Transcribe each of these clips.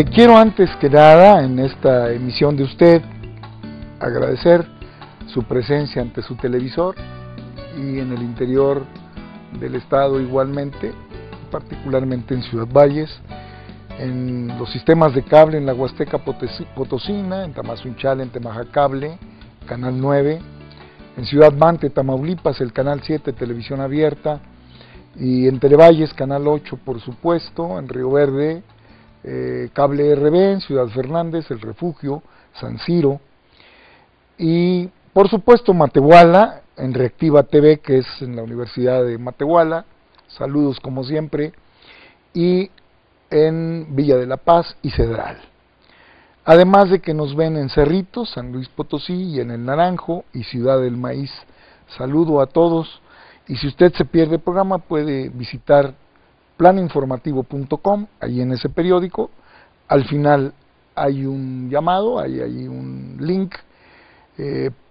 Quiero antes que nada en esta emisión de usted agradecer su presencia ante su televisor y en el interior del estado igualmente, particularmente en Ciudad Valles, en los sistemas de cable en la Huasteca Potosina, en Tamazunchale, en Temajacable, Canal 9, en Ciudad Mante, Tamaulipas, el Canal 7, Televisión Abierta, y en Televalles, Canal 8, por supuesto, en Río Verde, Cable RB, en Ciudad Fernández, El Refugio, San Ciro, y por supuesto Matehuala, en Reactiva TV, que es en la Universidad de Matehuala, saludos como siempre, y en Villa de la Paz y Cedral. Además de que nos ven en Cerritos, San Luis Potosí, y en El Naranjo y Ciudad del Maíz. Saludo a todos, y si usted se pierde el programa puede visitar planinformativo.com, ahí en ese periódico, al final hay un llamado, hay un link,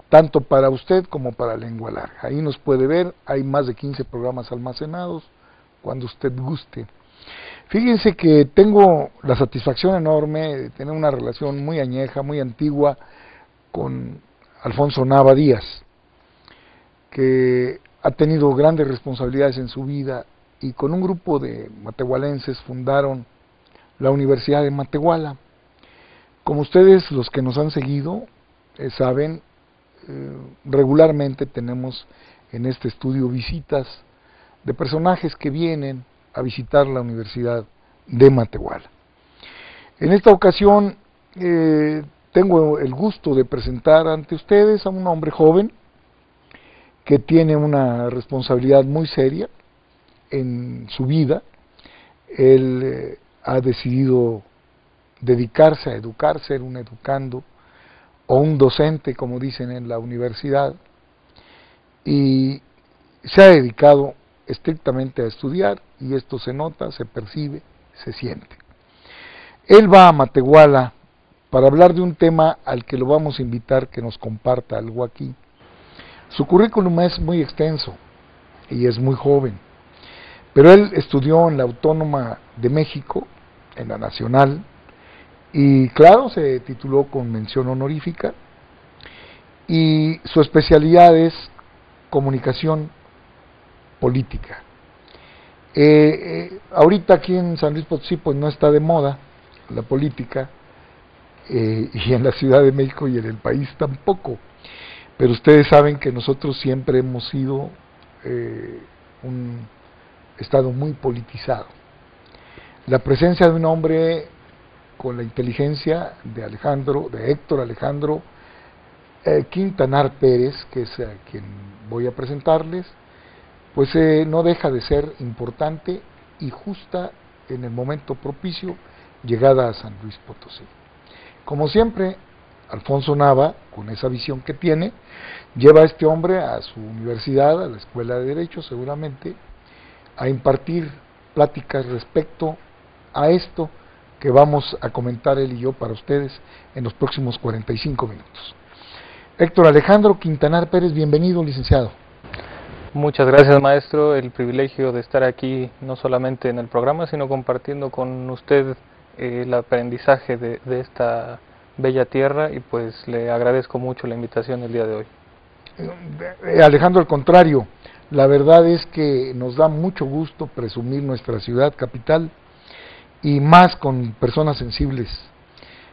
tanto para usted como para Lengua Larga. Ahí nos puede ver, hay más de 15 programas almacenados, cuando usted guste. Fíjense que tengo la satisfacción enorme de tener una relación muy añeja, muy antigua con Alfonso Nava Díaz, que ha tenido grandes responsabilidades en su vida y con un grupo de matehualenses fundaron la Universidad de Matehuala. Como ustedes, los que nos han seguido, saben, regularmente tenemos en este estudio visitas de personajes que vienen a visitar la Universidad de Matehuala. En esta ocasión tengo el gusto de presentar ante ustedes a un hombre joven que tiene una responsabilidad muy seria en su vida. Él ha decidido dedicarse a educar, ser un educando o un docente, como dicen en la universidad, y se ha dedicado estrictamente a estudiar, y esto se nota, se percibe, se siente. Él va a Matehuala para hablar de un tema al que lo vamos a invitar que nos comparta algo aquí. Su currículum es muy extenso y es muy joven, pero él estudió en la Autónoma de México, en la Nacional, y claro, se tituló con mención honorífica, y su especialidad es comunicación política. Ahorita aquí en San Luis Potosí pues no está de moda la política, y en la Ciudad de México y en el país tampoco, pero ustedes saben que nosotros siempre hemos sido un estado muy politizado. La presencia de un hombre con la inteligencia de Héctor Alejandro Quintanar Pérez, que es a quien voy a presentarles, pues no deja de ser importante y justa en el momento propicio llegada a San Luis Potosí. Como siempre, Alfonso Nava, con esa visión que tiene, lleva a este hombre a su universidad, a la Escuela de Derecho seguramente, a impartir pláticas respecto a esto que vamos a comentar él y yo para ustedes en los próximos 45 minutos. Héctor Alejandro Quintanar Pérez, bienvenido, licenciado. Muchas gracias, maestro. El privilegio de estar aquí no solamente en el programa, sino compartiendo con usted el aprendizaje de esta bella tierra, y pues le agradezco mucho la invitación el día de hoy. Alejandro, al contrario, la verdad es que nos da mucho gusto presumir nuestra ciudad capital, y más con personas sensibles,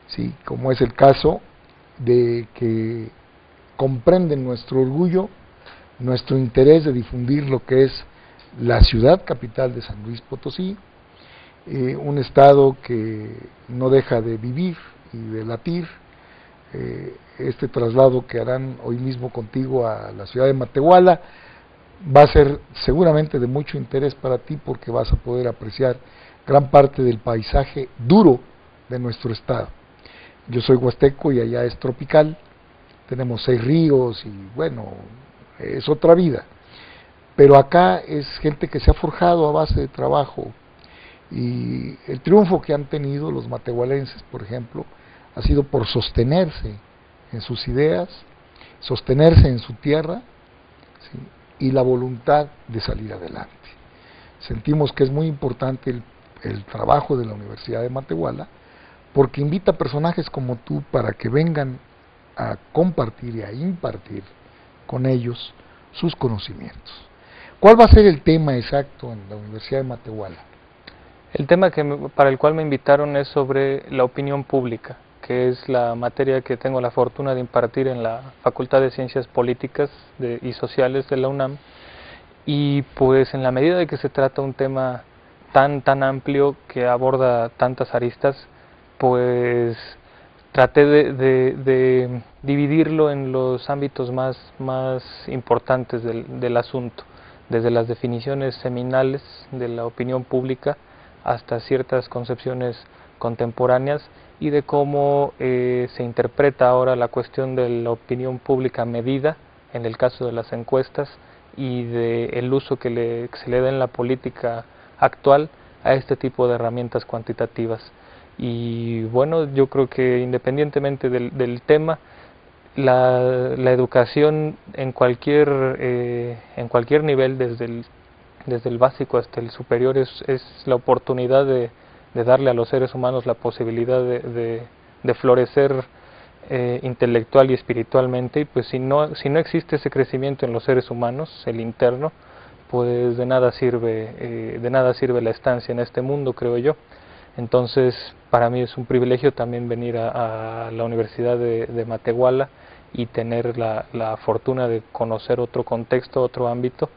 ¿sí? Como es el caso de que comprenden nuestro orgullo, nuestro interés de difundir lo que es la ciudad capital de San Luis Potosí, un estado que no deja de vivir y de latir. Este traslado que harán hoy mismo contigo a la ciudad de Matehuala va a ser seguramente de mucho interés para ti, porque vas a poder apreciar gran parte del paisaje duro de nuestro estado. Yo soy huasteco y allá es tropical, tenemos 6 ríos y bueno, es otra vida, pero acá es gente que se ha forjado a base de trabajo, y el triunfo que han tenido los matehualenses, por ejemplo, ha sido por sostenerse en sus ideas, sostenerse en su tierra, ¿sí? Y la voluntad de salir adelante. Sentimos que es muy importante el trabajo de la Universidad de Matehuala, porque invita personajes como tú para que vengan a compartir y a impartir con ellos sus conocimientos. ¿Cuál va a ser el tema exacto en la Universidad de Matehuala? El tema para el cual me invitaron es sobre la opinión pública, que es la materia que tengo la fortuna de impartir en la Facultad de Ciencias Políticas y Sociales de la UNAM. Y pues en la medida de que se trata un tema tan amplio que aborda tantas aristas, pues traté de dividirlo en los ámbitos más importantes del asunto, desde las definiciones seminales de la opinión pública hasta ciertas concepciones contemporáneas y de cómo se interpreta ahora la cuestión de la opinión pública medida, en el caso de las encuestas, y del uso que se le da en la política actual a este tipo de herramientas cuantitativas. Y bueno, yo creo que independientemente del tema, la educación en cualquier nivel, desde el básico hasta el superior, es la oportunidad de darle a los seres humanos la posibilidad de florecer intelectual y espiritualmente. Y pues si no existe ese crecimiento en los seres humanos, el interno, pues de nada sirve la estancia en este mundo, creo yo. Entonces, para mí es un privilegio también venir a la Universidad de Matehuala y tener la fortuna de conocer otro contexto, otro ámbito,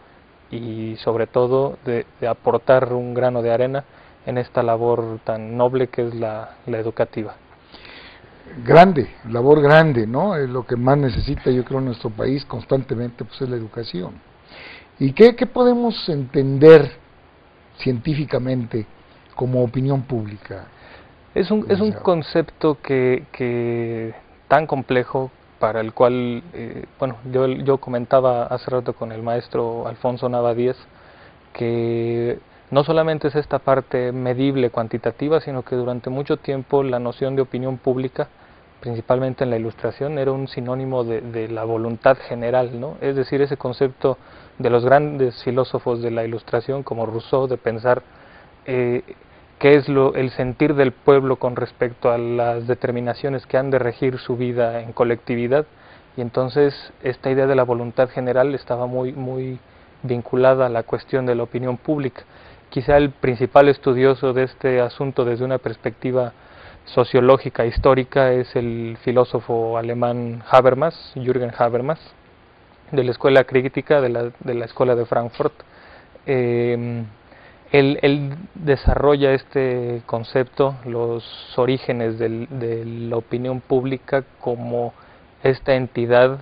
y sobre todo de aportar un grano de arena en esta labor tan noble que es la educativa. Labor grande, ¿no? Es lo que más necesita, yo creo, nuestro país constantemente, pues es la educación. ¿Y qué podemos entender científicamente como opinión pública? Es un concepto que tan complejo, para el cual, bueno, yo comentaba hace rato con el maestro Alfonso Nava Díez, que no solamente es esta parte medible, cuantitativa, sino que durante mucho tiempo la noción de opinión pública, principalmente en la Ilustración, era un sinónimo de la voluntad general, ¿no? Es decir, ese concepto de los grandes filósofos de la Ilustración, como Rousseau, de pensar qué es el sentir del pueblo con respecto a las determinaciones que han de regir su vida en colectividad. Y entonces esta idea de la voluntad general estaba muy vinculada a la cuestión de la opinión pública. Quizá el principal estudioso de este asunto desde una perspectiva sociológica histórica es el filósofo alemán Habermas, Jürgen Habermas, de la escuela crítica de la escuela de Frankfurt. Él desarrolla este concepto, los orígenes de la opinión pública, como esta entidad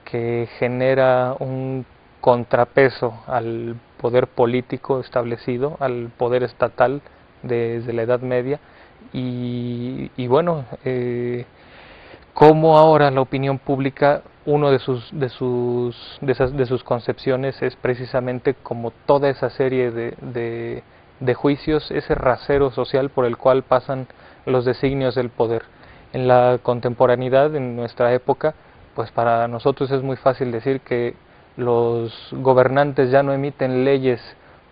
que genera un contrapeso al poder político establecido, al poder estatal desde la Edad Media. Y bueno, cómo ahora la opinión pública, uno de sus concepciones es precisamente como toda esa serie de juicios, ese rasero social por el cual pasan los designios del poder. En la contemporaneidad, en nuestra época, pues para nosotros es muy fácil decir que los gobernantes ya no emiten leyes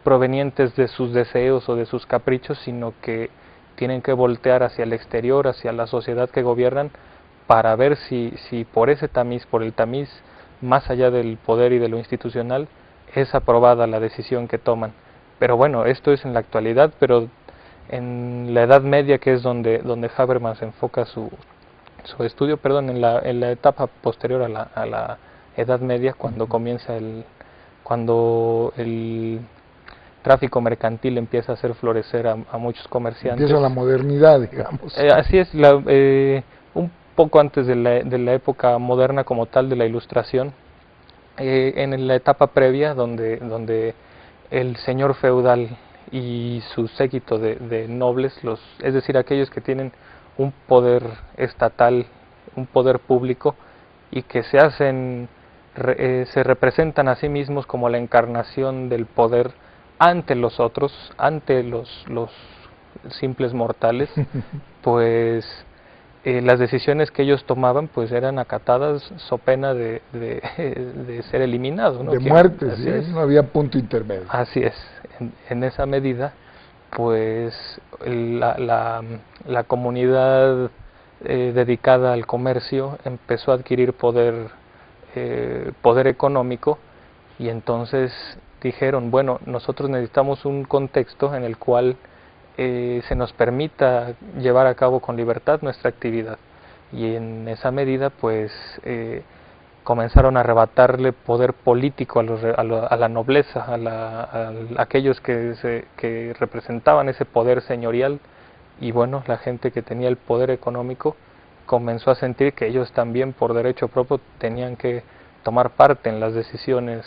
provenientes de sus deseos o de sus caprichos, sino que tienen que voltear hacia el exterior, hacia la sociedad que gobiernan, para ver si por ese tamiz, por el tamiz más allá del poder y de lo institucional, es aprobada la decisión que toman. Pero bueno, esto es en la actualidad, pero en la Edad Media, que es donde Habermas enfoca su estudio, en la etapa posterior a la Edad Media, cuando comienza cuando el tráfico mercantil empieza a hacer florecer a muchos comerciantes. Empieza la modernidad, digamos. Así es, un poco antes de la época moderna como tal de la Ilustración, en la etapa previa donde el señor feudal y su séquito de nobles, es decir, aquellos que tienen un poder estatal, un poder público, y que se representan a sí mismos como la encarnación del poder ante los otros, ante los simples mortales, pues las decisiones que ellos tomaban pues eran acatadas so pena de ser eliminados, ¿no? De muerte, sí, no había punto intermedio. Así es, en esa medida pues la comunidad dedicada al comercio empezó a adquirir poder económico, y entonces dijeron, bueno, nosotros necesitamos un contexto en el cual se nos permita llevar a cabo con libertad nuestra actividad, y en esa medida pues comenzaron a arrebatarle poder político a la nobleza, a aquellos que representaban ese poder señorial, y bueno, la gente que tenía el poder económico comenzó a sentir que ellos también por derecho propio tenían que tomar parte en las decisiones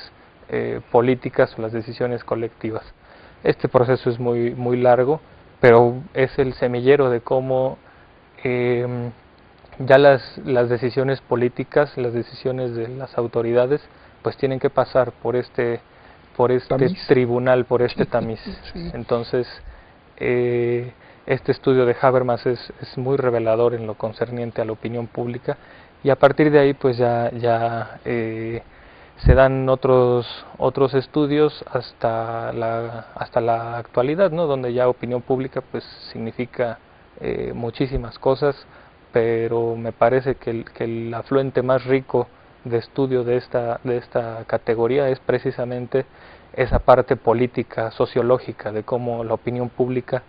políticas o las decisiones colectivas. Este proceso es muy largo, pero es el semillero de cómo ya las decisiones políticas, las decisiones de las autoridades, pues tienen que pasar por este Tamiz. tribunal, por este tamiz. Sí. Entonces, este estudio de Habermas es muy revelador en lo concerniente a la opinión pública, y a partir de ahí pues ya se dan otros estudios hasta la actualidad, ¿no? Donde ya opinión pública pues significa muchísimas cosas, pero me parece que el afluente más rico de estudio de esta categoría es precisamente esa parte política, sociológica, de cómo la opinión pública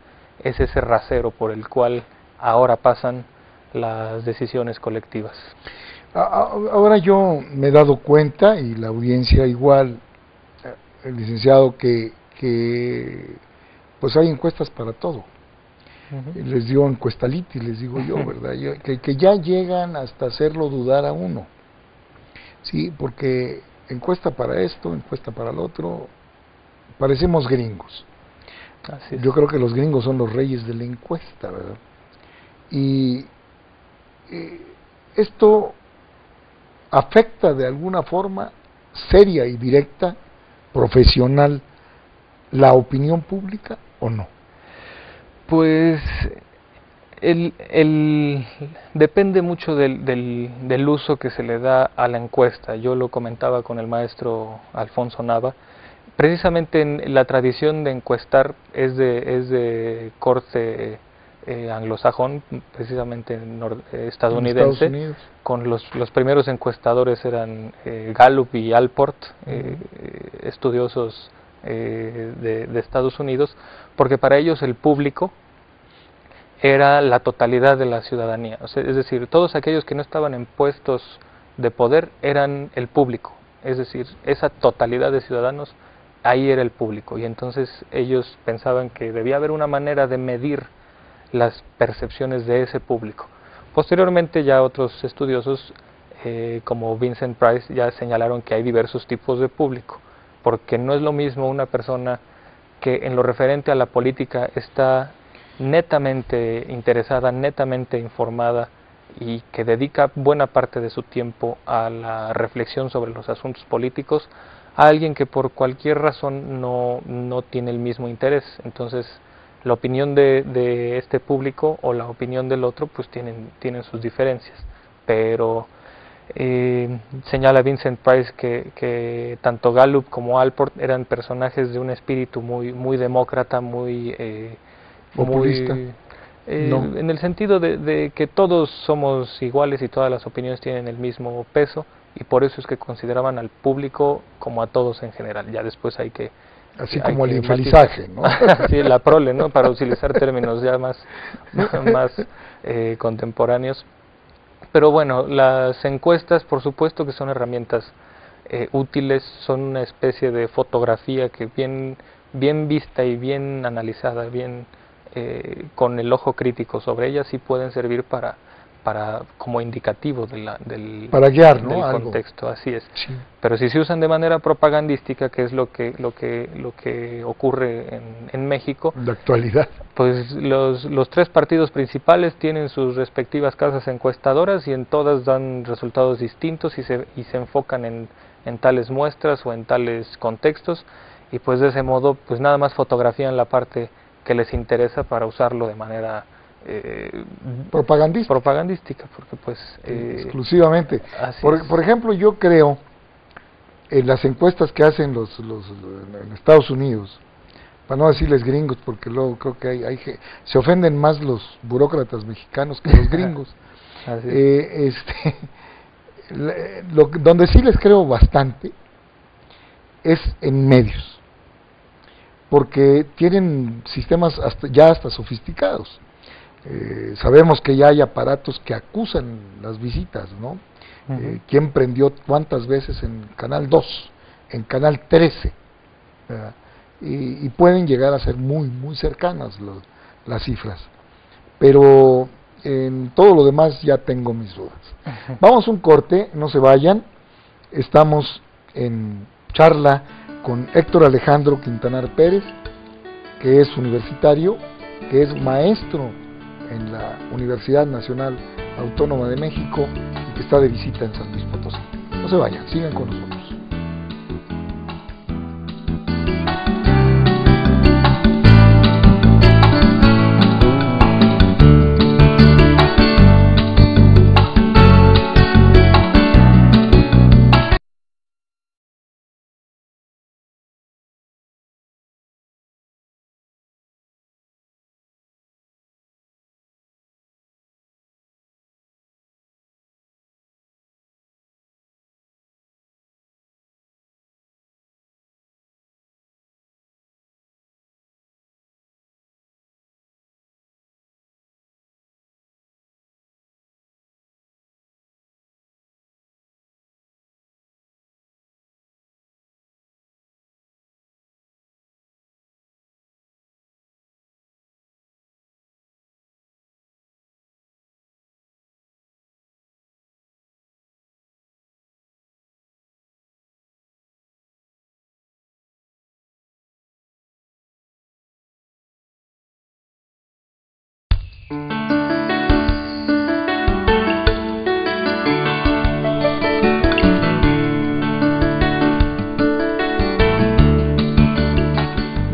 es ese rasero por el cual ahora pasan las decisiones colectivas. Ahora yo me he dado cuenta, y la audiencia igual, el licenciado, que pues hay encuestas para todo. Les dio encuestalitis, les digo yo, ¿verdad? Que ya llegan hasta hacerlo dudar a uno. Sí, porque encuesta para esto, encuesta para el otro, parecemos gringos. Así es. Yo creo que los gringos son los reyes de la encuesta, ¿verdad? Y esto afecta de alguna forma seria y directa, profesional, la opinión pública, ¿o no? Pues depende mucho del uso que se le da a la encuesta. Yo lo comentaba con el maestro Alfonso Nava. Precisamente en la tradición de encuestar es de corte anglosajón, precisamente estadounidense, con los primeros encuestadores eran Gallup y Allport, estudiosos de Estados Unidos, porque para ellos el público era la totalidad de la ciudadanía, o sea, es decir, todos aquellos que no estaban en puestos de poder eran el público, es decir, esa totalidad de ciudadanos, ahí era el público, y entonces ellos pensaban que debía haber una manera de medir las percepciones de ese público. Posteriormente ya otros estudiosos como Vincent Price ya señalaron que hay diversos tipos de público, porque no es lo mismo una persona que en lo referente a la política está netamente interesada, netamente informada, y que dedica buena parte de su tiempo a la reflexión sobre los asuntos políticos, a alguien que por cualquier razón no tiene el mismo interés. Entonces la opinión de este público o la opinión del otro pues tienen sus diferencias, pero señala Vincent Price que tanto Gallup como Allport eran personajes de un espíritu muy demócrata, muy populista. No. En el sentido de que todos somos iguales y todas las opiniones tienen el mismo peso, y por eso es que consideraban al público como a todos en general. Ya después hay que así como el infelizaje, ¿no? Sí, la prole, ¿no? Para utilizar términos ya más contemporáneos. Pero bueno, las encuestas, por supuesto que son herramientas útiles, son una especie de fotografía que bien vista y bien analizada, bien con el ojo crítico sobre ellas, sí pueden servir para como indicativo para guiar, ¿no? del contexto, así es. Sí. Pero si se usan de manera propagandística, que es lo que ocurre en México, de actualidad, pues los tres partidos principales tienen sus respectivas casas encuestadoras y en todas dan resultados distintos y se enfocan en tales muestras o en tales contextos, y pues de ese modo pues nada más fotografían la parte que les interesa para usarlo de manera propagandística, porque pues exclusivamente. Por ejemplo, yo creo en las encuestas que hacen los en Estados Unidos, para no decirles gringos, porque luego creo que se ofenden más los burócratas mexicanos que los gringos. Así es. Donde sí les creo bastante es en medios, porque tienen sistemas hasta sofisticados. Sabemos que ya hay aparatos que acusan las visitas, ¿no? ¿Quién prendió cuántas veces en Canal 2, en Canal 13? Y pueden llegar a ser muy, muy cercanas las cifras. Pero en todo lo demás ya tengo mis dudas. Vamos a un corte, no se vayan. Estamos en charla con Héctor Alejandro Quintanar Pérez, que es universitario, que es maestro en la Universidad Nacional Autónoma de México y que está de visita en San Luis Potosí. No se vayan, sigan con nosotros.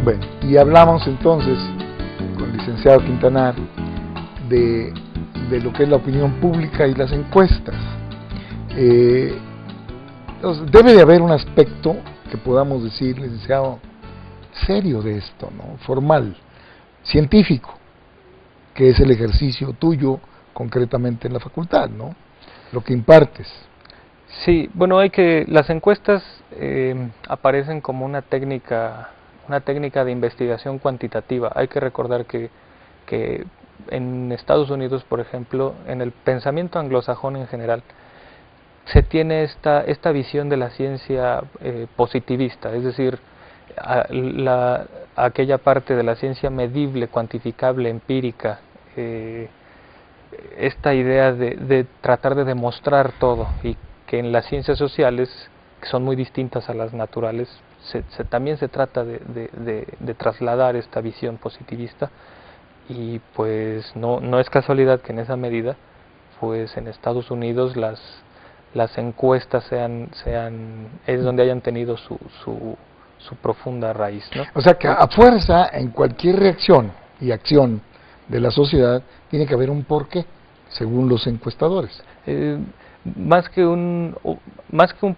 Bueno, y hablamos entonces con el licenciado Quintanar de lo que es la opinión pública y las encuestas. Entonces, debe de haber un aspecto que podamos decir, licenciado, serio de esto, ¿no? Formal, científico, que es el ejercicio tuyo concretamente en la facultad, ¿no? Lo que impartes. Sí, bueno, las encuestas aparecen como una técnica de investigación cuantitativa. Hay que recordar que en Estados Unidos, por ejemplo, en el pensamiento anglosajón en general, se tiene esta visión de la ciencia positivista, es decir, aquella parte de la ciencia medible, cuantificable, empírica, esta idea de tratar de demostrar todo, y que en las ciencias sociales, que son muy distintas a las naturales, también se trata de trasladar esta visión positivista. Y pues no es casualidad que en esa medida, pues en Estados Unidos las encuestas es donde hayan tenido su profunda raíz, ¿no? O sea que a fuerza, en cualquier reacción y acción de la sociedad, tiene que haber un porqué, según los encuestadores. Más que un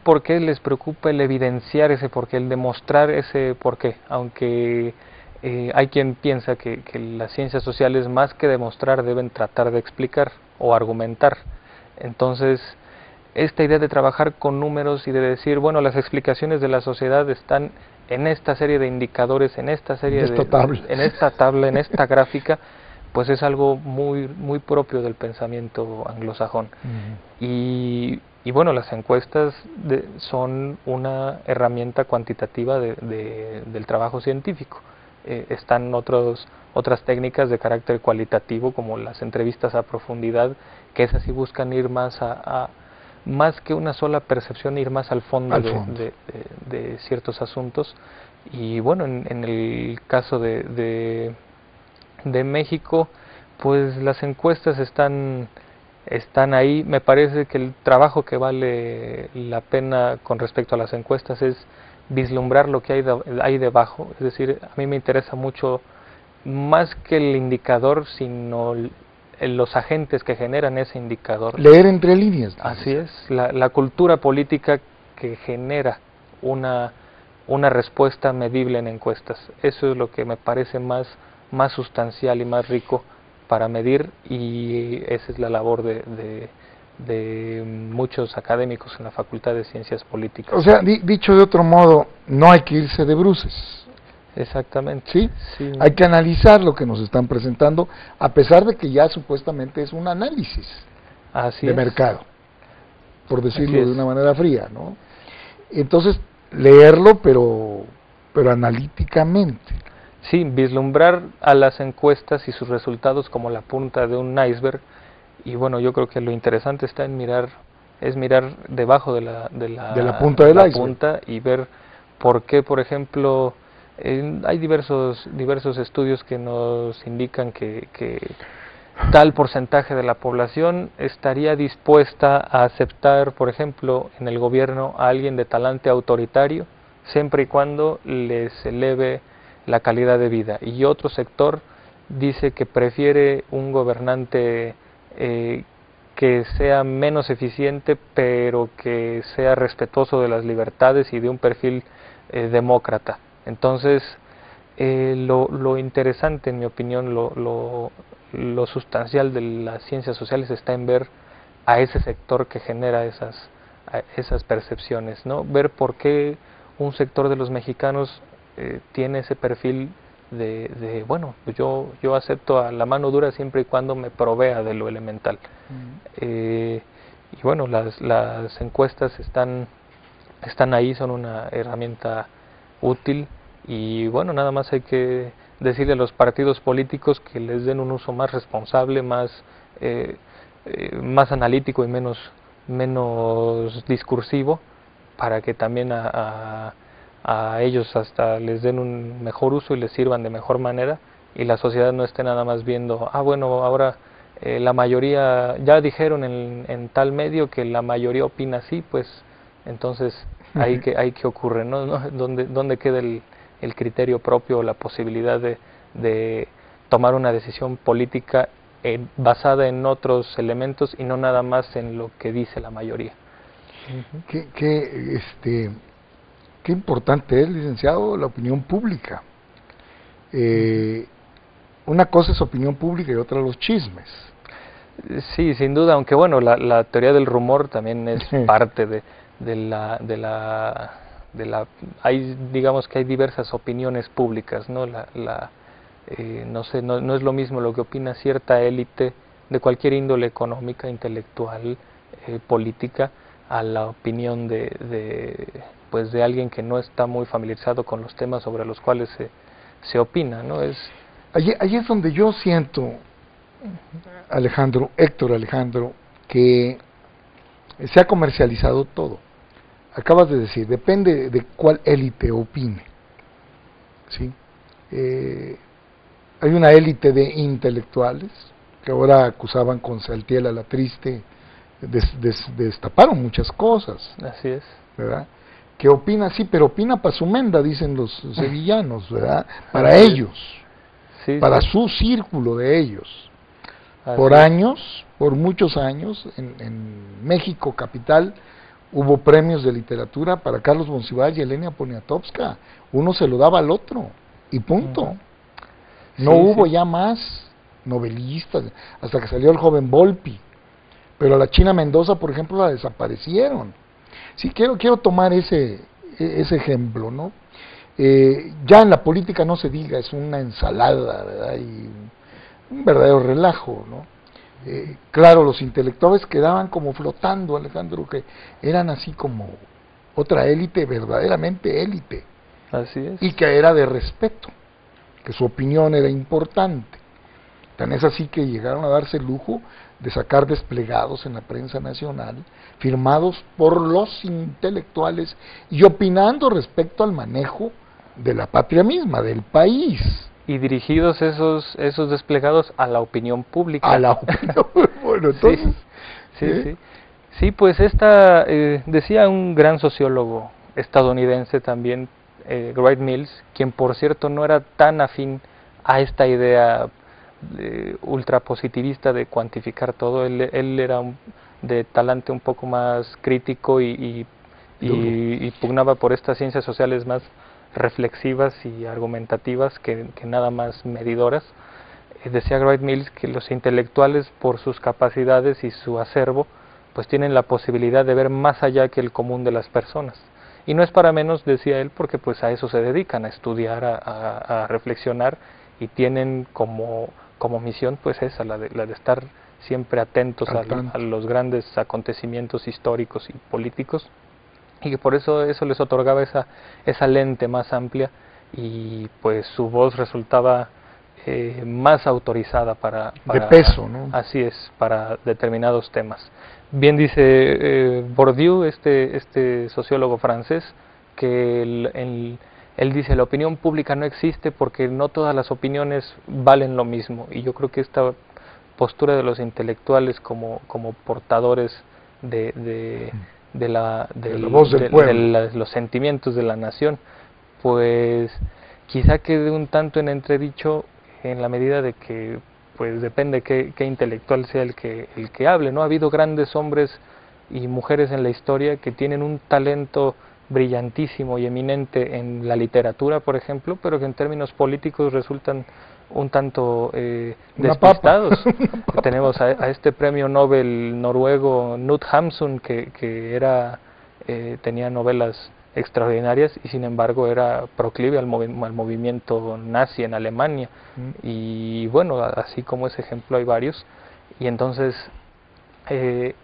porqué, les preocupa el evidenciar ese porqué, el demostrar ese porqué, aunque hay quien piensa que las ciencias sociales, más que demostrar, deben tratar de explicar o argumentar. Entonces, esta idea de trabajar con números y de decir, bueno, las explicaciones de la sociedad están en esta serie de indicadores, en esta tabla, en esta gráfica, pues es algo muy, muy propio del pensamiento anglosajón. Y bueno, las encuestas son una herramienta cuantitativa del trabajo científico. Están otras técnicas de carácter cualitativo, como las entrevistas a profundidad, que esas sí buscan ir más más que una sola percepción, ir más al fondo, de ciertos asuntos. Y bueno, en el caso de México, pues las encuestas están ahí. Me parece que el trabajo que vale la pena con respecto a las encuestas es vislumbrar lo que hay debajo. Es decir, a mí me interesa mucho, más que el indicador, sino los agentes que generan ese indicador. Leer entre líneas. Así es, la cultura política que genera una respuesta medible en encuestas. Eso es lo que me parece más sustancial y más rico para medir, y esa es la labor de muchos académicos en la Facultad de Ciencias Políticas. O sea, dicho de otro modo, no hay que irse de bruces. Exactamente. ¿Sí? Sí. Hay que analizar lo que nos están presentando, a pesar de que ya supuestamente es un análisis Así de es. mercado, por decirlo Así es. de una manera fría, ¿no? Entonces, leerlo, pero analíticamente. Sí, vislumbrar a las encuestas y sus resultados como la punta de un iceberg, y bueno, yo creo que lo interesante está en mirar debajo de la punta del iceberg. punta, y ver por qué, por ejemplo, hay diversos estudios que nos indican que tal porcentaje de la población estaría dispuesta a aceptar, por ejemplo, en el gobierno a alguien de talante autoritario, siempre y cuando les eleve la calidad de vida, y otro sector dice que prefiere un gobernante que sea menos eficiente, pero que sea respetuoso de las libertades y de un perfil demócrata. Entonces, lo interesante, en mi opinión, lo sustancial de las ciencias sociales está en ver a ese sector que genera esas percepciones, ¿no? Ver por qué un sector de los mexicanos tiene ese perfil de bueno, pues yo acepto a la mano dura siempre y cuando me provea de lo elemental. Y bueno, las encuestas están ahí, son una herramienta útil, y bueno, nada más hay que decirle a los partidos políticos que les den un uso más responsable, más analítico y menos discursivo, para que también a ellos hasta les den un mejor uso y les sirvan de mejor manera, y la sociedad no esté nada más viendo, bueno, ahora la mayoría, ya dijeron en tal medio que la mayoría opina así, pues entonces ahí que ocurre, ¿no? ¿Dónde queda el criterio propio, o la posibilidad de tomar una decisión política basada en otros elementos y no nada más en lo que dice la mayoría? Qué importante es, licenciado, la opinión pública. Una cosa es opinión pública y otra los chismes. Sí, sin duda, aunque bueno, la teoría del rumor también es parte de la digamos que hay diversas opiniones públicas, ¿no? No sé, no es lo mismo lo que opina cierta élite de cualquier índole económica, intelectual, política, a la opinión pues de alguien que no está muy familiarizado con los temas sobre los cuales se opina, ¿no? Allí es donde yo siento, Héctor Alejandro, que se ha comercializado todo. Acabas de decir, depende de cuál élite opine, ¿sí? Hay una élite de intelectuales que ahora acusaban con Saltiel a la Triste, destaparon muchas cosas. Así es. ¿Verdad? Que opina, sí, pero opina para su menda, dicen los sevillanos, ¿verdad? Para Así ellos, sí, para sí. su círculo de ellos. Así Por es. años, por muchos años, en México capital, hubo premios de literatura para Carlos Monsiváis y Elena Poniatowska. Uno se lo daba al otro, y punto. No Sí, hubo sí. ya más novelistas, hasta que salió el joven Volpi. Pero a la China Mendoza, por ejemplo, la desaparecieron. Sí, quiero tomar ese ejemplo, ¿no? Ya en la política no se diga, es una ensalada, ¿verdad? Y un verdadero relajo, ¿no? Claro, los intelectuales quedaban como flotando, Alejandro, que eran así como otra élite, verdaderamente élite. Así es. Y que era de respeto, que su opinión era importante. Tan es así que llegaron a darse el lujo de sacar desplegados en la prensa nacional, firmados por los intelectuales y opinando respecto al manejo de la patria misma, del país. Y dirigidos esos desplegados a la opinión pública. A la opinión. Bueno, entonces... Sí, pues decía un gran sociólogo estadounidense también, Wright Mills, quien por cierto no era tan afín a esta idea ultrapositivista de cuantificar todo. Él era de talante un poco más crítico y y pugnaba por estas ciencias sociales más reflexivas y argumentativas que nada más medidoras. Decía Wright Mills que los intelectuales, por sus capacidades y su acervo, pues tienen la posibilidad de ver más allá que el común de las personas. Y no es para menos, decía él, porque pues a eso se dedican, a estudiar, a reflexionar, y tienen como misión pues esa, la de estar siempre atentos a los grandes acontecimientos históricos y políticos, y que por eso les otorgaba esa lente más amplia, y pues su voz resultaba más autorizada para de peso, ¿no? Así es, para determinados temas. Bien dice Bourdieu, este sociólogo francés, que él dice: la opinión pública no existe porque no todas las opiniones valen lo mismo. Y yo creo que esta postura de los intelectuales como portadores de los sentimientos de la nación, pues quizá quede un tanto en entredicho, en la medida de que pues depende qué intelectual sea el que hable, ¿no? Ha habido grandes hombres y mujeres en la historia que tienen un talento brillantísimo y eminente en la literatura, por ejemplo, pero que en términos políticos resultan un tanto despistados. Tenemos a este premio Nobel noruego Knut Hamsun, que tenía novelas extraordinarias, y sin embargo era proclive al movimiento nazi en Alemania. Y bueno, así como ese ejemplo hay varios. Y entonces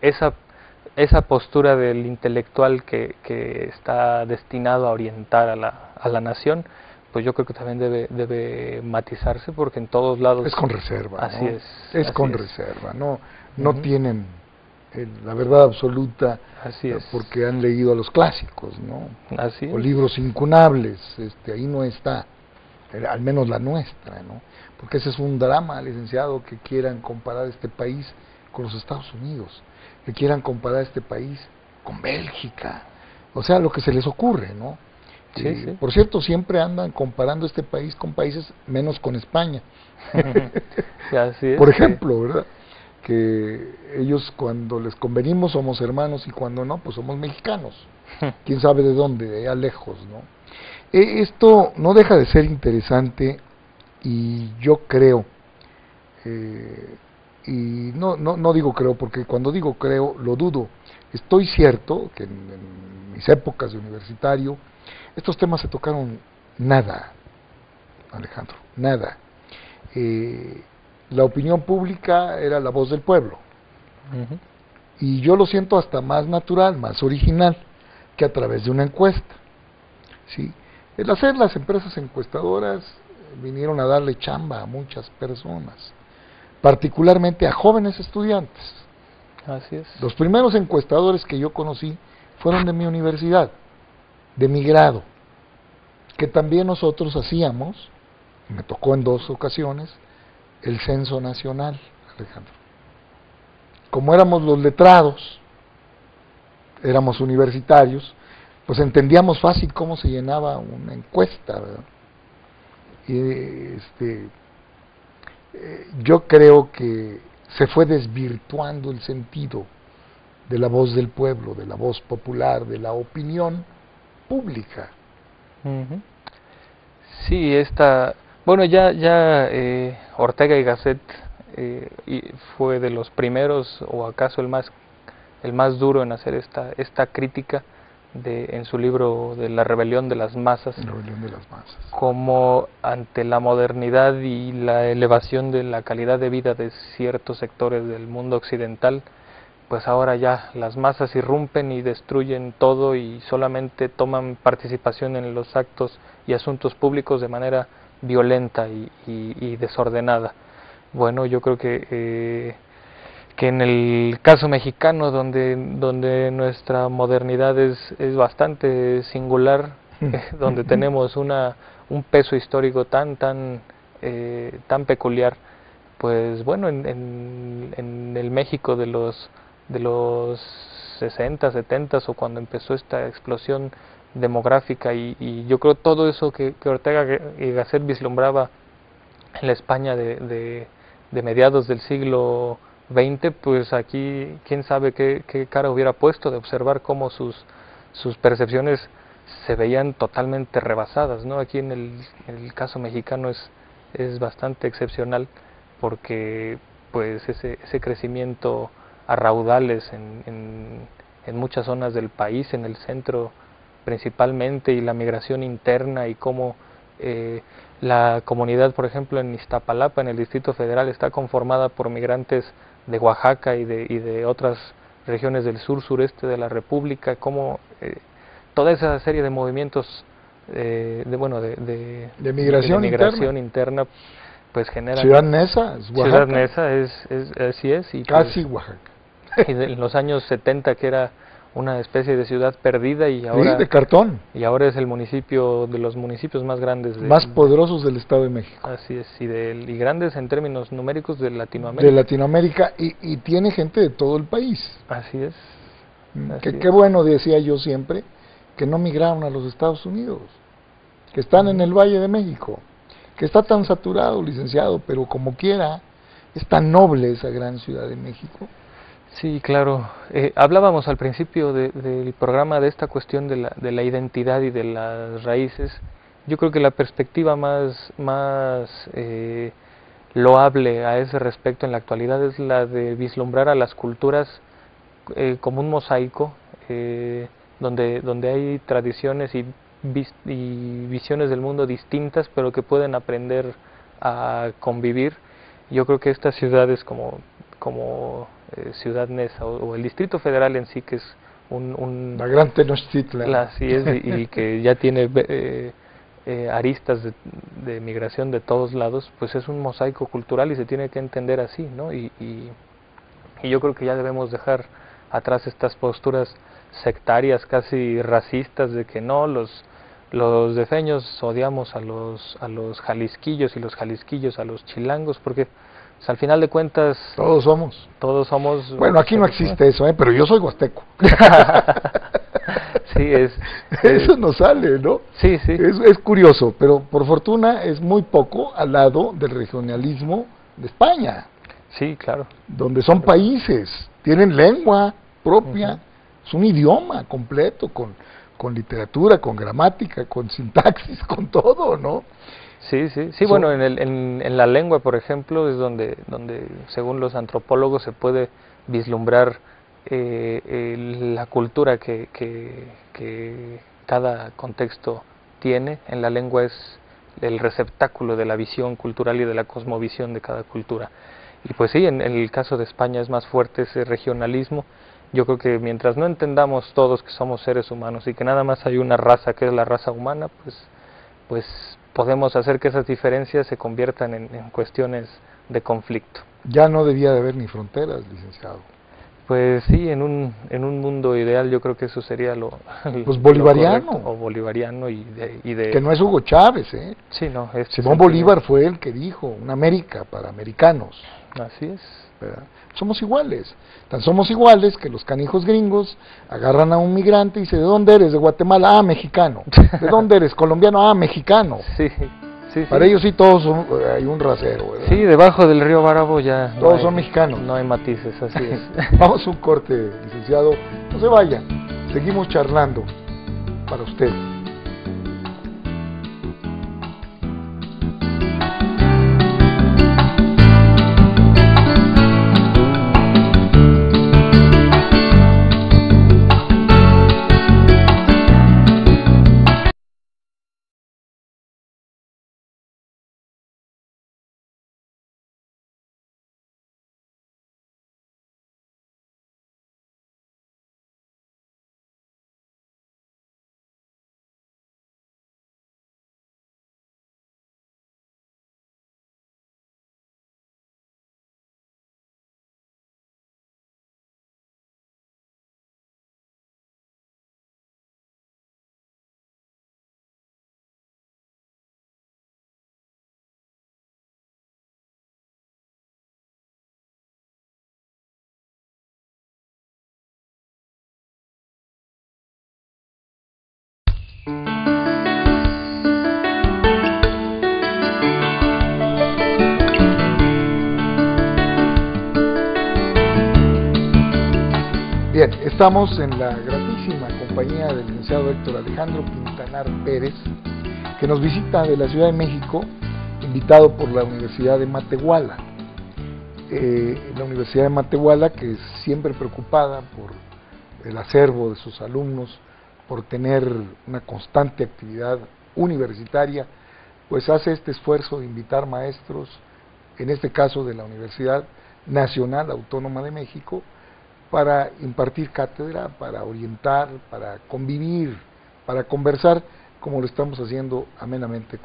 esa postura del intelectual que está destinado a orientar a la nación, pues yo creo que también debe matizarse, porque en todos lados es con reserva, así ¿no? Es con reserva, no tienen la verdad absoluta, así es, porque han leído a los clásicos, ¿no? Así o es. libros incunables, ahí no está, al menos la nuestra, ¿no? Porque ese es un drama, licenciado, que quieran comparar este país con los Estados Unidos, que quieran comparar este país con Bélgica, o sea, lo que se les ocurre, ¿no? Sí. Por cierto, siempre andan comparando este país con países, menos con España. Así es, por ejemplo, ¿verdad? Que ellos, cuando les convenimos, somos hermanos, y cuando no, pues somos mexicanos. Quién sabe de dónde, de allá lejos, ¿no? Esto no deja de ser interesante, y yo creo, y no digo creo, porque cuando digo creo lo dudo. Estoy cierto que en mis épocas de universitario estos temas se tocaron nada, Alejandro, nada. La opinión pública era la voz del pueblo. Y yo lo siento hasta más natural, más original, que a través de una encuesta. ¿Sí? El hacer las empresas encuestadoras vinieron a darle chamba a muchas personas, particularmente a jóvenes estudiantes. Así es. Los primeros encuestadores que yo conocí fueron de mi universidad, de mi grado, que también nosotros hacíamos, me tocó en 2 ocasiones, el censo nacional, Alejandro. Como éramos los letrados, éramos universitarios, pues entendíamos fácil cómo se llenaba una encuesta, ¿verdad? Y yo creo que se fue desvirtuando el sentido de la voz del pueblo, de la voz popular, de la opinión pública. Sí, bueno, ya Ortega y Gasset fue de los primeros, o acaso el más duro en hacer esta crítica en su libro de La rebelión de las masas. La rebelión de las masas. Como ante la modernidad y la elevación de la calidad de vida de ciertos sectores del mundo occidental, pues ahora ya las masas irrumpen y destruyen todo, y solamente toman participación en los actos y asuntos públicos de manera violenta y desordenada. Bueno, yo creo que en el caso mexicano, donde nuestra modernidad es bastante singular, donde tenemos un peso histórico tan peculiar, pues bueno, en el México de los 60, 70, o cuando empezó esta explosión demográfica, y yo creo todo eso que Ortega y Gasset vislumbraba en la España de mediados del siglo XX, pues aquí quién sabe qué cara hubiera puesto de observar cómo sus sus percepciones se veían totalmente rebasadas, ¿no? Aquí en el caso mexicano es bastante excepcional porque pues ese crecimiento a raudales en muchas zonas del país, en el centro principalmente, y la migración interna y cómo la comunidad, por ejemplo, en Iztapalapa, en el Distrito Federal, está conformada por migrantes de Oaxaca y de otras regiones del sur, sureste de la República, cómo toda esa serie de movimientos de migración, migración interna, pues generan... Ciudad Neza, es Oaxaca. Ciudad Neza, así es. Y casi pues, Oaxaca. Y en los años 70, que era una especie de ciudad perdida, y ahora, sí, de cartón. Y ahora es el municipio, de los municipios más grandes. Más poderosos del Estado de México. Así es, y grandes en términos numéricos de Latinoamérica. De Latinoamérica, y tiene gente de todo el país. Así es. Qué bueno, decía yo siempre, que no migraron a los Estados Unidos, que están en el Valle de México, que está tan saturado, licenciado, pero como quiera, es tan noble esa gran Ciudad de México. Sí, claro. Hablábamos al principio del programa de esta cuestión de la identidad y de las raíces. Yo creo que la perspectiva más loable a ese respecto en la actualidad es la de vislumbrar a las culturas como un mosaico, donde hay tradiciones y visiones del mundo distintas, pero que pueden aprender a convivir. Yo creo que estas ciudades como Ciudad Neza o el Distrito Federal en sí, que es la gran Tenochtitlan, así es, y que ya tiene aristas de migración de todos lados, pues es un mosaico cultural y se tiene que entender así, ¿no? Y yo creo que ya debemos dejar atrás estas posturas sectarias, casi racistas, de que no, los defeños odiamos a los jalisquillos y los jalisquillos a los chilangos, porque pues, al final de cuentas todos somos. Bueno, aquí no existe eso, pero yo soy huasteco. Sí, eso no sale, ¿no? Sí. Es curioso, pero por fortuna es muy poco al lado del regionalismo de España. Sí, claro. Donde son países, tienen lengua propia, es un idioma completo, con literatura, con gramática, con sintaxis, con todo, ¿no? Sí, bueno, en la lengua, por ejemplo, es donde según los antropólogos se puede vislumbrar la cultura que cada contexto tiene. En la lengua es el receptáculo de la visión cultural y de la cosmovisión de cada cultura. Y pues sí, en el caso de España es más fuerte ese regionalismo. Yo creo que mientras no entendamos todos que somos seres humanos y que nada más hay una raza que es la raza humana, pues podemos hacer que esas diferencias se conviertan en cuestiones de conflicto. Ya no debía de haber ni fronteras, licenciado. Pues sí, en un mundo ideal yo creo que eso sería pues bolivariano. O bolivariano y de... Que no es Hugo Chávez, ¿eh? Sí, no. Simón Bolívar fue el que dijo, una América para americanos. Así es. ¿Verdad? Somos iguales. Tan somos iguales que los canijos gringos agarran a un migrante y dicen, ¿de dónde eres? De Guatemala, ah, mexicano. ¿De dónde eres? Colombiano, ah, mexicano. Sí. Para ellos sí todos hay un rasero, ¿verdad? Sí, debajo del río Bravo ya todos son mexicanos. No hay matices, así es. Vamos a un corte, licenciado. No se vayan, seguimos charlando para usted. Bien, estamos en la gratísima compañía del licenciado Héctor Alejandro Quintanar Pérez, que nos visita de la Ciudad de México, invitado por la Universidad de Matehuala. La Universidad de Matehuala, que es siempre preocupada por el acervo de sus alumnos, por tener una constante actividad universitaria, pues hace este esfuerzo de invitar maestros, en este caso de la Universidad Nacional Autónoma de México, para impartir cátedra, para orientar, para convivir, para conversar, como lo estamos haciendo amenamente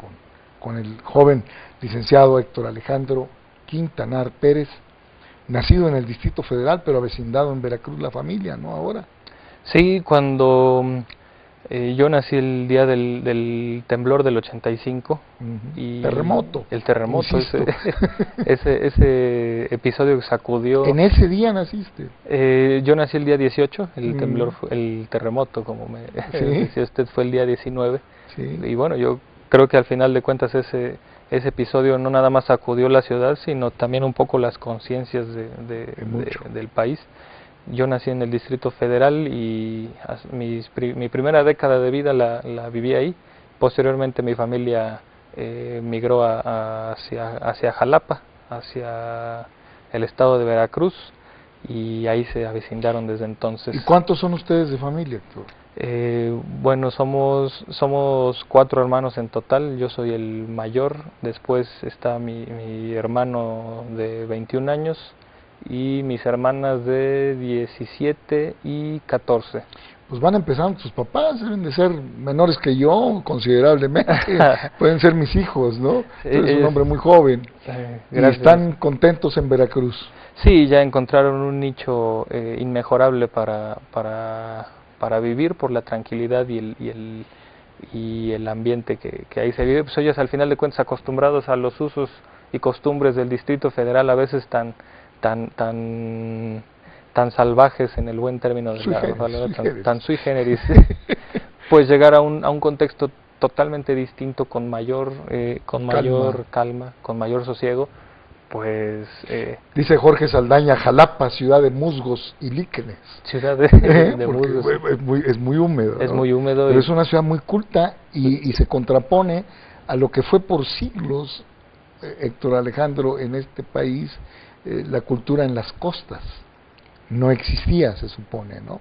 con el joven licenciado Héctor Alejandro Quintanar Pérez, nacido en el Distrito Federal, pero avecindado en Veracruz la familia, ¿no? Ahora. Sí, cuando yo nací el día del temblor del 85. Y terremoto. El terremoto, ese episodio que sacudió. ¿En ese día naciste? Yo nací el día 18, el terremoto, como me decía usted, fue el día 19. Sí. Y bueno, yo creo que al final de cuentas ese episodio no nada más sacudió la ciudad, sino también un poco las conciencias del país. Yo nací en el Distrito Federal y mi primera década de vida la viví ahí. Posteriormente mi familia migró hacia Jalapa, hacia el estado de Veracruz, y ahí se avecindaron desde entonces. ¿Y cuántos son ustedes de familia, Héctor? Bueno, somos 4 hermanos en total. Yo soy el mayor, después está mi hermano de 21 años y mis hermanas de 17 y 14. Pues van empezando tus papás, deben de ser menores que yo, considerablemente, pueden ser mis hijos, ¿no? Tú eres un hombre muy joven, y están contentos en Veracruz. Sí, ya encontraron un nicho inmejorable para vivir, por la tranquilidad y el ambiente que ahí se vive. Pues ellos, al final de cuentas, acostumbrados a los usos y costumbres del Distrito Federal, a veces tan salvajes, en el buen término de la palabra, tan sui generis, pues llegar a un contexto totalmente distinto, con mayor calma, con mayor sosiego, pues... Dice Jorge Saldaña, Jalapa, ciudad de musgos y líquenes. Ciudad de musgos. Es muy húmedo. Es, ¿no?, muy húmedo. Pero es una ciudad muy culta y se contrapone a lo que fue por siglos, Héctor Alejandro, en este país, la cultura en las costas. No existía, se supone, ¿no?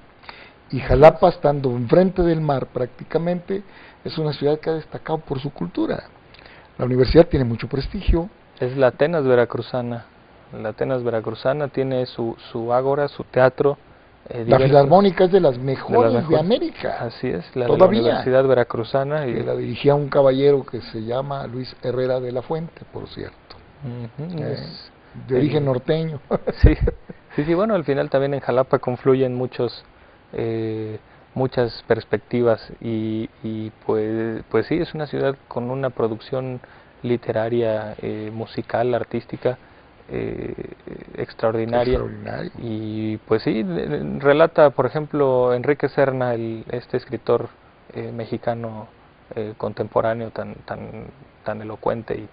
Y Jalapa, estando enfrente del mar prácticamente, es una ciudad que ha destacado por su cultura. La universidad tiene mucho prestigio. Es la Atenas veracruzana. La Atenas veracruzana tiene su ágora, su teatro. La Filarmónica es de las mejores de América. Así es, la Universidad Veracruzana. Que la dirigía un caballero que se llama Luis Herrera de la Fuente, por cierto. De origen norteño. Sí, bueno, al final también en Jalapa confluyen muchas perspectivas y pues sí, es una ciudad con una producción literaria, musical, artística extraordinaria. Y pues sí, relata, por ejemplo, Enrique Serna, este escritor mexicano contemporáneo tan elocuente, y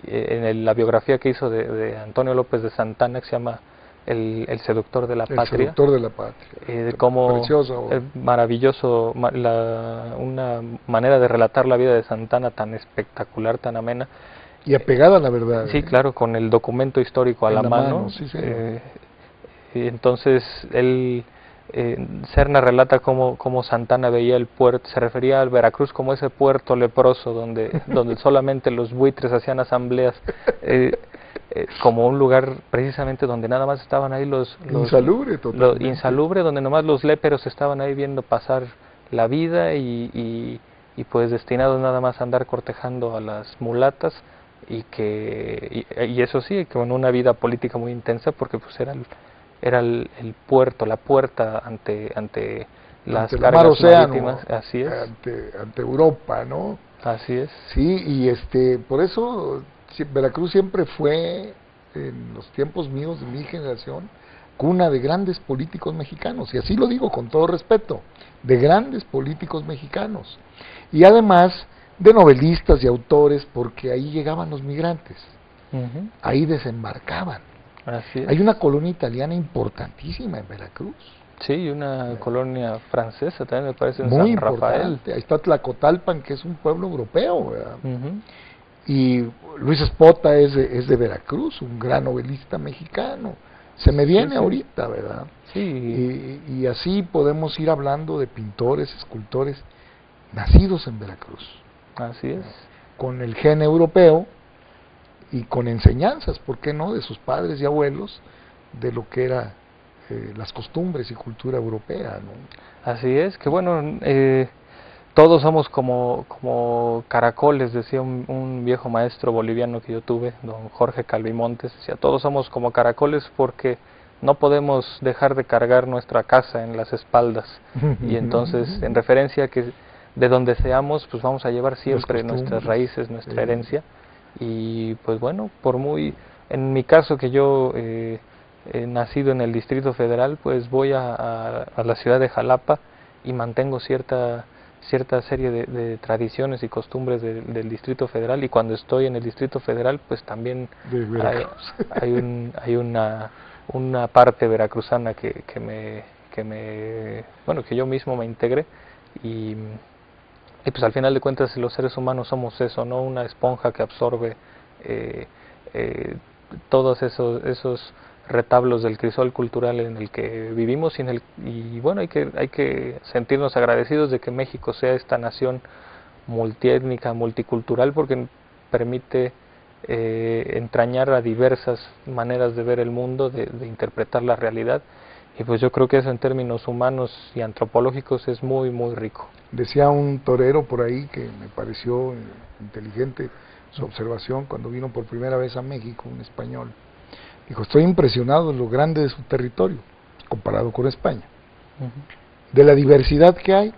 en la biografía que hizo de Antonio López de Santana, que se llama El seductor de la patria. El seductor de la patria. Como maravilloso, una manera de relatar la vida de Santana tan espectacular, tan amena. Y apegada a la verdad. Sí, claro, con el documento histórico a la mano. Sí, y entonces Serna relata cómo Santana veía el puerto, se refería al Veracruz como ese puerto leproso donde solamente los buitres hacían asambleas, como un lugar precisamente donde nada más estaban ahí insalubre, donde nomás los léperos estaban ahí viendo pasar la vida y pues destinados nada más a andar cortejando a las mulatas, y eso sí, con una vida política muy intensa, porque pues era el puerto, la puerta ante las cargas marítimas. Así es. Ante Europa, ¿no? Así es. Sí, y por eso Veracruz siempre fue, en los tiempos míos, de mi generación, cuna de grandes políticos mexicanos, y así lo digo con todo respeto, de grandes políticos mexicanos, y además de novelistas y autores, porque ahí llegaban los migrantes, ahí desembarcaban. Así es. Hay una colonia italiana importantísima en Veracruz. Sí, y una colonia francesa también me parece en Muy San Rafael. importante. Ahí está Tlacotalpan, que es un pueblo europeo, ¿verdad? Ujú. Y Luis Espota es de Veracruz, un gran novelista mexicano. Se me viene sí. ahorita, ¿verdad? Sí. Y así podemos ir hablando de pintores, escultores nacidos en Veracruz, Así es. con el gen europeo y con enseñanzas, ¿por qué no?, de sus padres y abuelos, de lo que era las costumbres y cultura europea, ¿no? Así es, que bueno, todos somos como caracoles, decía un viejo maestro boliviano que yo tuve, don Jorge Calvimontes, decía, todos somos como caracoles porque no podemos dejar de cargar nuestra casa en las espaldas, y entonces, en referencia a que de donde seamos, pues vamos a llevar siempre nuestras raíces, nuestra herencia, y pues bueno, en mi caso que yo nacido en el Distrito Federal, pues voy a la ciudad de Jalapa y mantengo cierta serie de tradiciones y costumbres del Distrito Federal, y cuando estoy en el Distrito Federal pues también hay una parte veracruzana que yo mismo me integré, y pues al final de cuentas los seres humanos somos eso, no una esponja que absorbe eh, todos esos retablos del crisol cultural en el que vivimos, y bueno, hay que sentirnos agradecidos de que México sea esta nación multiétnica, multicultural, porque permite entrañar a diversas maneras de ver el mundo, de interpretar la realidad, y pues yo creo que eso en términos humanos y antropológicos es muy muy rico. Decía un torero por ahí que me pareció inteligente su observación cuando vino por primera vez a México, un español. Dijo, estoy impresionado de lo grande de su territorio, comparado con España, de la diversidad que hay,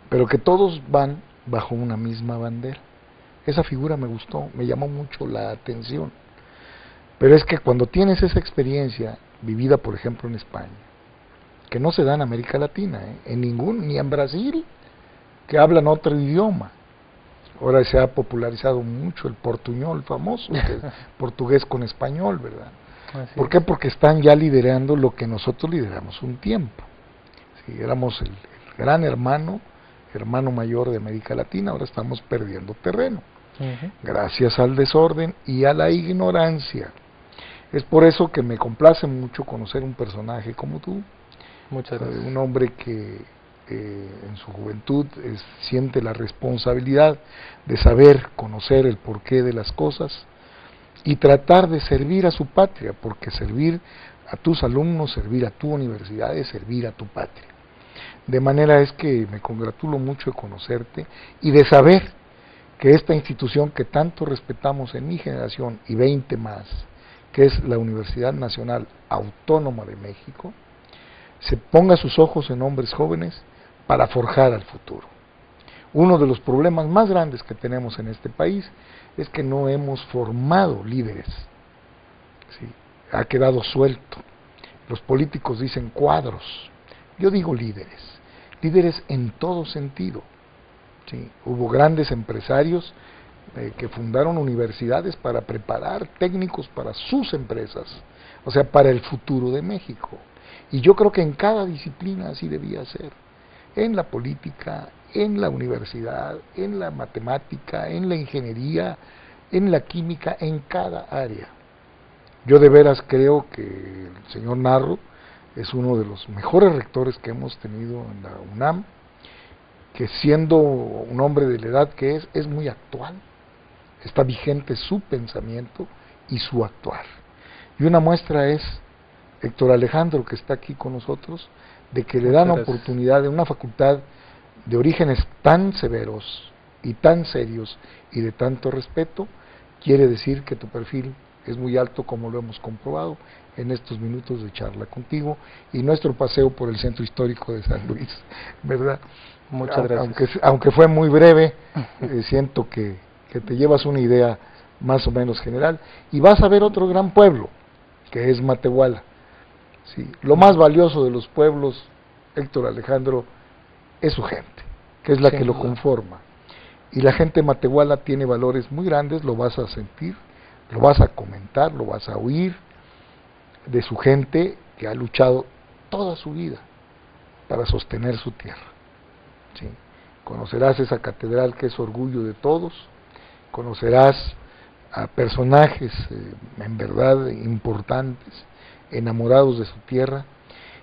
pero que todos van bajo una misma bandera. Esa figura me gustó, me llamó mucho la atención. Pero es que cuando tienes esa experiencia vivida, por ejemplo, en España, que no se da en América Latina, ni en Brasil, que hablan otro idioma. Ahora se ha popularizado mucho el portuñol famoso, que es portugués con español, ¿verdad? ¿Por qué? Porque están ya liderando lo que nosotros lideramos un tiempo. Sí, éramos el gran hermano mayor de América Latina, ahora estamos perdiendo terreno, gracias al desorden y a la ignorancia. Es por eso que me complace mucho conocer un personaje como tú. Muchas gracias. Un hombre que en su juventud siente la responsabilidad de saber, conocer el porqué de las cosas y tratar de servir a su patria, porque servir a tus alumnos, servir a tu universidad es servir a tu patria. De manera es que me congratulo mucho de conocerte y de saber que esta institución que tanto respetamos en mi generación y 20 más, que es la Universidad Nacional Autónoma de México, se ponga sus ojos en hombres jóvenes para forjar al futuro. Uno de los problemas más grandes que tenemos en este país es que no hemos formado líderes. ¿Sí? Ha quedado suelto. Los políticos dicen cuadros. Yo digo líderes en todo sentido. ¿Sí? Hubo grandes empresarios que fundaron universidades para preparar técnicos para sus empresas, o sea, para el futuro de México. Y yo creo que en cada disciplina así debía ser, en la política, en la universidad, en la matemática, en la ingeniería, en la química, en cada área. Yo de veras creo que el señor Narro es uno de los mejores rectores que hemos tenido en la UNAM, que siendo un hombre de la edad que es muy actual, está vigente su pensamiento y su actuar. Y una muestra es Héctor Alejandro, que está aquí con nosotros, de que le dan la oportunidad de una facultad de orígenes tan severos y tan serios y de tanto respeto, quiere decir que tu perfil es muy alto, como lo hemos comprobado en estos minutos de charla contigo y nuestro paseo por el centro histórico de San Luis, ¿verdad? Muchas gracias. Aunque fue muy breve, siento que te llevas una idea más o menos general, y vas a ver otro gran pueblo, que es Matehuala. Sí, lo más valioso de los pueblos, Héctor Alejandro, es su gente, que es la que lo conforma. Y la gente de Matehuala tiene valores muy grandes, lo vas a sentir, lo vas a comentar, lo vas a oír, de su gente que ha luchado toda su vida para sostener su tierra. ¿Sí? Conocerás esa catedral que es orgullo de todos, conocerás a personajes en verdad importantes, enamorados de su tierra,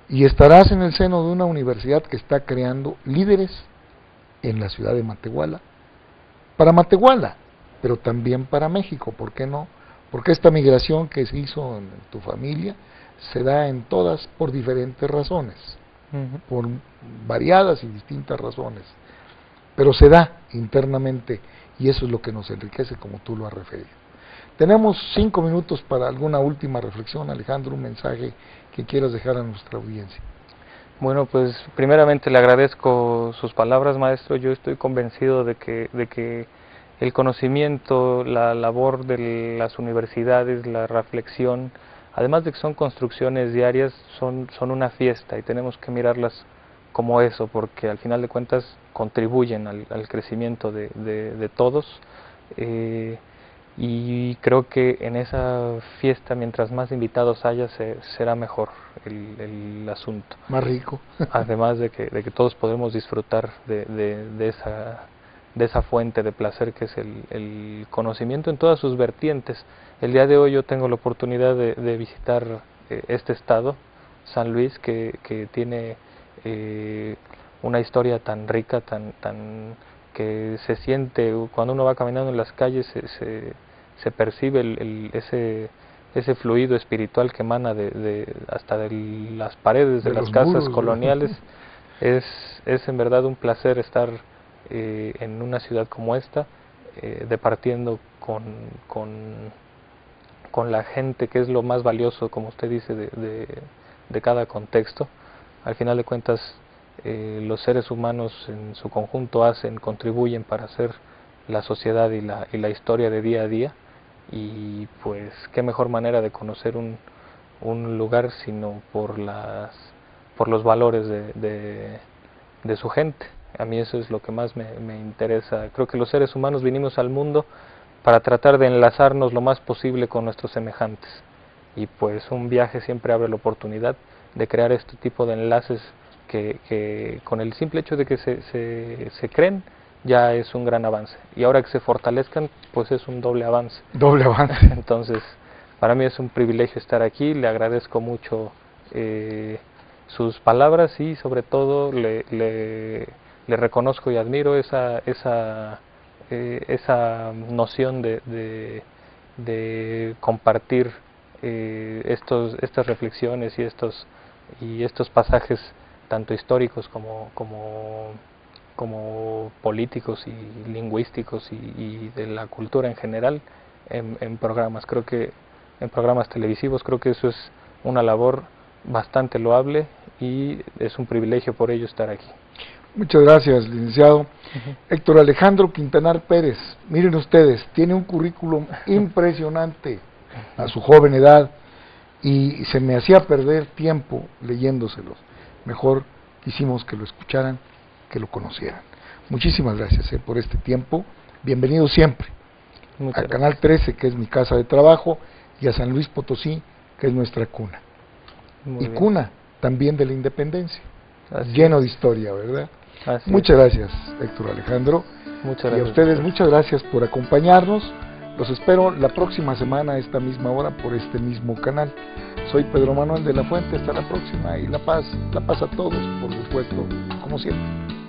y estarás en el seno de una universidad que está creando líderes en la ciudad de Matehuala, para Matehuala, pero también para México, ¿por qué no? Porque esta migración que se hizo en tu familia se da en todas por diferentes razones, por variadas y distintas razones, pero se da internamente, y eso es lo que nos enriquece, como tú lo has referido. Tenemos 5 minutos para alguna última reflexión, Alejandro, un mensaje que quieras dejar a nuestra audiencia. Bueno, pues primeramente le agradezco sus palabras, maestro. Yo estoy convencido de que el conocimiento, la labor de las universidades, la reflexión, además de que son construcciones diarias, son una fiesta, y tenemos que mirarlas como eso, porque al final de cuentas contribuyen al crecimiento de todos, y creo que en esa fiesta, mientras más invitados haya, será mejor el asunto. Más rico. Además de que todos podemos disfrutar de esa fuente de placer que es el conocimiento en todas sus vertientes. El día de hoy yo tengo la oportunidad de visitar este estado, San Luis, que tiene una historia tan rica, tan que se siente cuando uno va caminando en las calles, se percibe ese fluido espiritual que emana hasta de las paredes de las casas muros, coloniales. Es en verdad un placer estar en una ciudad como esta, departiendo con la gente, que es lo más valioso, como usted dice, de cada contexto. Al final de cuentas, los seres humanos en su conjunto contribuyen para hacer la sociedad y la historia de día a día, y pues qué mejor manera de conocer un lugar sino por los valores de su gente. A mí eso es lo que más me interesa. Creo que los seres humanos vinimos al mundo para tratar de enlazarnos lo más posible con nuestros semejantes, y pues un viaje siempre abre la oportunidad de crear este tipo de enlaces que con el simple hecho de que se creen ya es un gran avance, y ahora que se fortalezcan pues es un doble avance. Doble avance. Entonces para mí es un privilegio estar aquí. Le agradezco mucho sus palabras, y sobre todo le reconozco y admiro esa noción de compartir estas reflexiones y estos pasajes tanto históricos como políticos y lingüísticos y de la cultura en general en programas. Creo que en programas televisivos, creo que eso es una labor bastante loable, y es un privilegio por ello estar aquí. Muchas gracias, licenciado. Héctor Alejandro Quintanar Pérez, miren ustedes, tiene un currículum impresionante a su joven edad, y se me hacía perder tiempo leyéndoselos. Mejor quisimos que lo escucharan, que lo conocieran. Muchísimas gracias por este tiempo. Bienvenido siempre a Canal 13, que es mi casa de trabajo, y a San Luis Potosí, que es nuestra cuna. Muy bien. Cuna también de la independencia. Así lleno es. de historia, ¿verdad? Así Muchas gracias, Héctor Alejandro. Muchas Y gracias. a ustedes, muchas gracias por acompañarnos. Los espero la próxima semana a esta misma hora por este mismo canal. Soy Pedro Manuel de la Fuente. Hasta la próxima, y la paz a todos, por supuesto, como siempre.